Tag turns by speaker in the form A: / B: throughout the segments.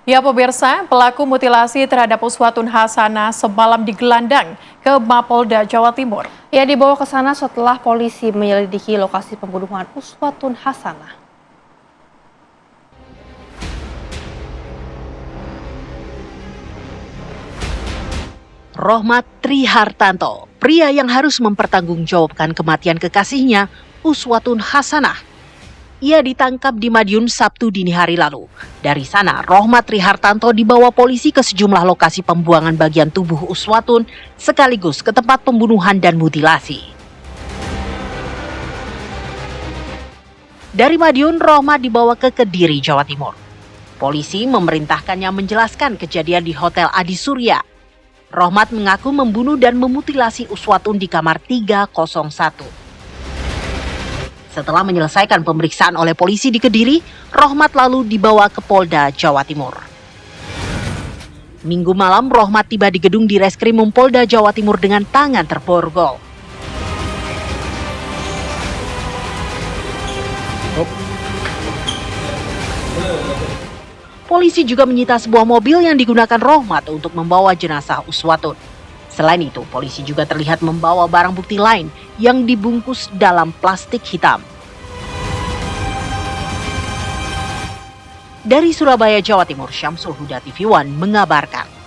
A: Ya pemirsa, pelaku mutilasi terhadap Uswatun Hasanah semalam digelandang ke Mapolda Jawa Timur.
B: Ia dibawa ke sana setelah polisi menyelidiki lokasi pembunuhan Uswatun Hasanah.
C: Rohmat Trihartanto, pria yang harus mempertanggungjawabkan kematian kekasihnya, Uswatun Hasanah. Ia ditangkap di Madiun Sabtu dini hari lalu. Dari sana, Rohmat Trihartanto dibawa polisi ke sejumlah lokasi pembuangan bagian tubuh Uswatun sekaligus ke tempat pembunuhan dan mutilasi. Dari Madiun, Rohmat dibawa ke Kediri, Jawa Timur. Polisi memerintahkannya menjelaskan kejadian di Hotel Adi Surya. Rohmat mengaku membunuh dan memutilasi Uswatun di kamar 301. Setelah menyelesaikan pemeriksaan oleh polisi di Kediri, Rohmat lalu dibawa ke Polda Jawa Timur. Minggu malam, Rohmat tiba di gedung Direskrimum Polda Jawa Timur dengan tangan terborgol. Polisi juga menyita sebuah mobil yang digunakan Rohmat untuk membawa jenazah Uswatun. Selain itu, polisi juga terlihat membawa barang bukti lain yang dibungkus dalam plastik hitam. Dari Surabaya, Jawa Timur, Syamsul Huda TV One mengabarkan.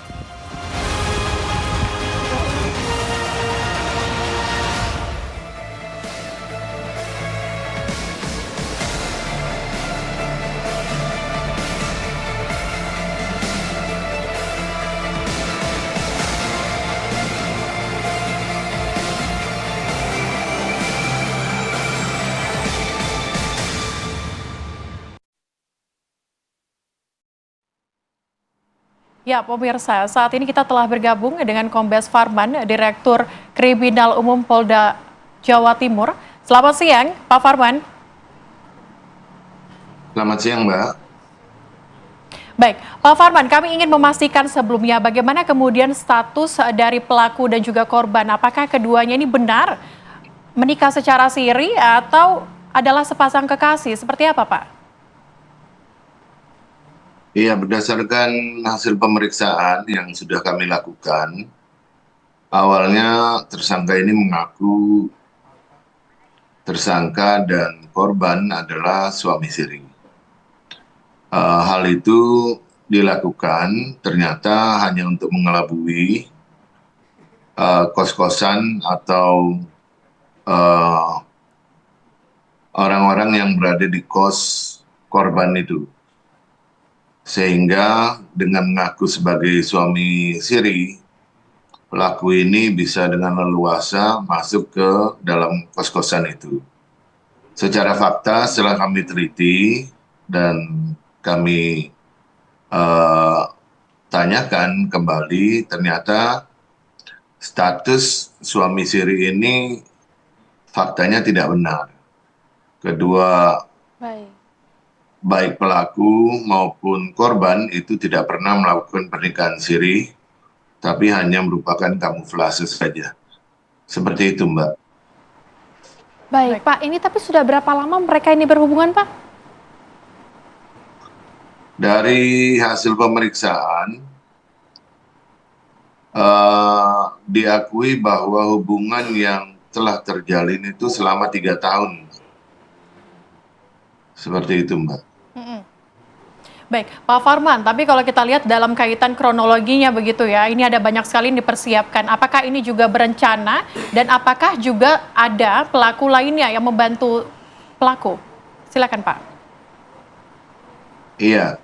A: Ya pemirsa, saat ini kita telah bergabung dengan Kombes Farman, Direktur Kriminal Umum Polda Jawa Timur. Selamat siang, Pak Farman.
D: Selamat siang, Mbak.
A: Baik, Pak Farman, kami ingin memastikan sebelumnya bagaimana kemudian status dari pelaku dan juga korban. Apakah keduanya ini benar menikah secara siri atau adalah sepasang kekasih? Seperti apa, Pak?
D: Iya, berdasarkan hasil pemeriksaan yang sudah kami lakukan, awalnya tersangka ini mengaku tersangka dan korban adalah suami siri. Hal itu dilakukan ternyata hanya untuk mengelabui kos-kosan atau orang-orang yang berada di kos korban itu. Sehingga dengan mengaku sebagai suami siri, pelaku ini bisa dengan leluasa masuk ke dalam kos-kosan itu. Secara fakta setelah kami teliti dan kami tanyakan kembali, ternyata status suami siri ini faktanya tidak benar. Kedua, baik pelaku maupun korban itu tidak pernah melakukan pernikahan siri, tapi hanya merupakan kamuflase saja. Seperti itu, Mbak.
B: Baik, Pak, ini tapi sudah berapa lama mereka ini berhubungan, Pak?
D: Dari hasil pemeriksaan, diakui bahwa hubungan yang telah terjalin itu selama 3 tahun. Seperti itu, Mbak.
A: Baik, Pak Farman, tapi kalau kita lihat dalam kaitan kronologinya begitu ya, ini ada banyak sekali yang dipersiapkan. Apakah ini juga berencana dan apakah juga ada pelaku lainnya yang membantu pelaku? Silakan, Pak.
D: Iya,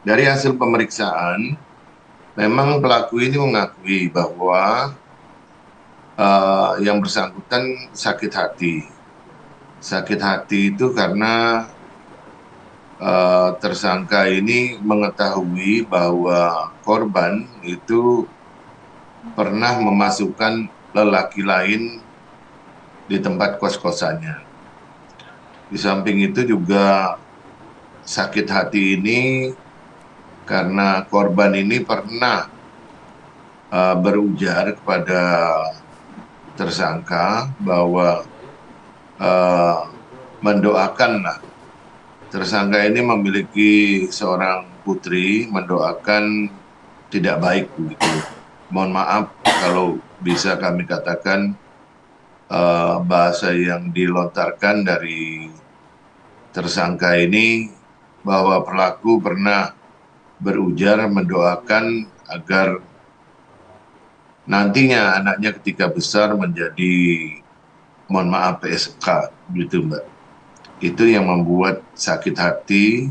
D: dari hasil pemeriksaan, memang pelaku ini mengakui bahwa yang bersangkutan sakit hati. Sakit hati itu karena tersangka ini mengetahui bahwa korban itu pernah memasukkan lelaki lain di tempat kos-kosannya. Di samping itu juga sakit hati ini karena korban ini pernah berujar kepada tersangka bahwa mendoakanlah. Tersangka ini memiliki seorang Putri mendoakan tidak baik begitu. Mohon maaf kalau bisa kami katakan bahasa yang dilontarkan dari tersangka ini bahwa pelaku pernah berujar mendoakan agar nantinya anaknya ketika besar menjadi, mohon maaf, PSK, gitu Mbak. Itu yang membuat sakit hati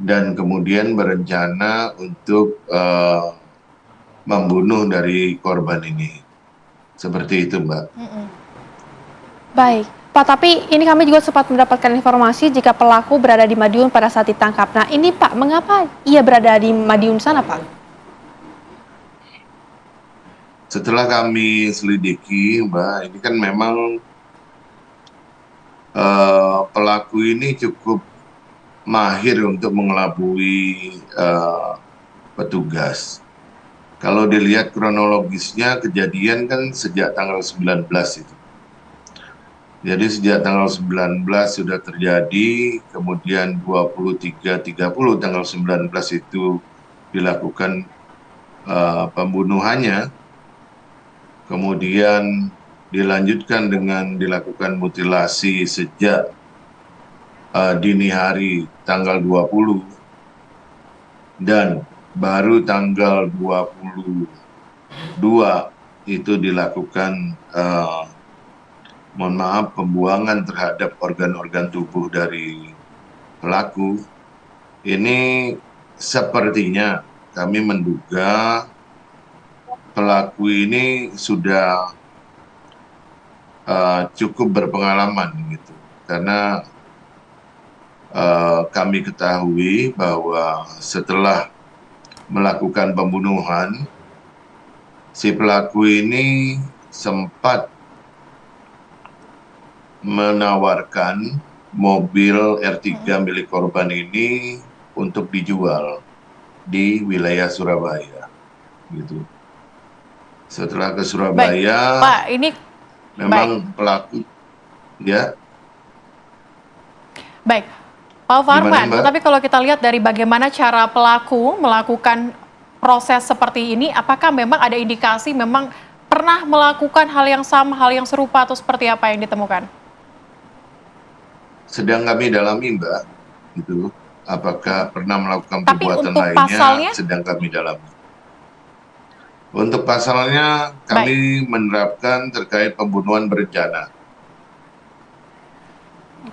D: dan kemudian berencana untuk membunuh dari korban ini. Seperti itu Mbak.
B: Baik, Pak, tapi ini kami juga sempat mendapatkan informasi jika pelaku berada di Madiun pada saat ditangkap. Nah ini Pak, mengapa ia berada di Madiun sana Pak?
D: Setelah kami selidiki Mbak, ini kan memang pelaku ini cukup mahir untuk mengelabui petugas. Kalau dilihat kronologisnya, kejadian kan sejak tanggal 19 itu. Jadi sejak tanggal 19 sudah terjadi, kemudian 23.30 tanggal 19 itu dilakukan pembunuhannya, kemudian dilanjutkan dengan dilakukan mutilasi sejak dini hari tanggal 20, dan baru tanggal 22 itu dilakukan mohon maaf, pembuangan terhadap organ-organ tubuh dari pelaku. Ini sepertinya kami menduga pelaku ini sudah cukup berpengalaman gitu, karena kami ketahui bahwa setelah melakukan pembunuhan, si pelaku ini sempat menawarkan mobil R3 milik korban ini untuk dijual di wilayah Surabaya, gitu. Setelah ke Surabaya,
A: Baik, Pak, ini
D: memang pelaku, ya.
A: baik. Pak Farman,
D: Mbak?
A: tetapi kalau kita lihat dari bagaimana cara pelaku melakukan proses seperti ini, apakah memang ada indikasi memang pernah melakukan hal yang sama, hal yang serupa, atau seperti apa yang ditemukan?
D: Sedang kami dalami Mbak, gitu. Apakah pernah melakukan
A: Tapi
D: perbuatan
A: untuk
D: lainnya,
A: pasalnya?
D: sedang kami dalami. Untuk pasalnya kami menerapkan terkait pembunuhan berencana.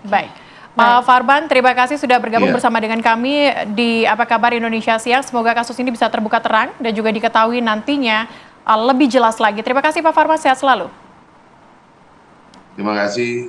A: Baik. Pak Farban, terima kasih sudah bergabung
D: Iya.
A: bersama dengan kami di Apa Kabar Indonesia Siang. Semoga kasus ini bisa terbuka terang dan juga diketahui nantinya lebih jelas lagi. Terima kasih Pak Farban, sehat selalu.
D: Terima kasih.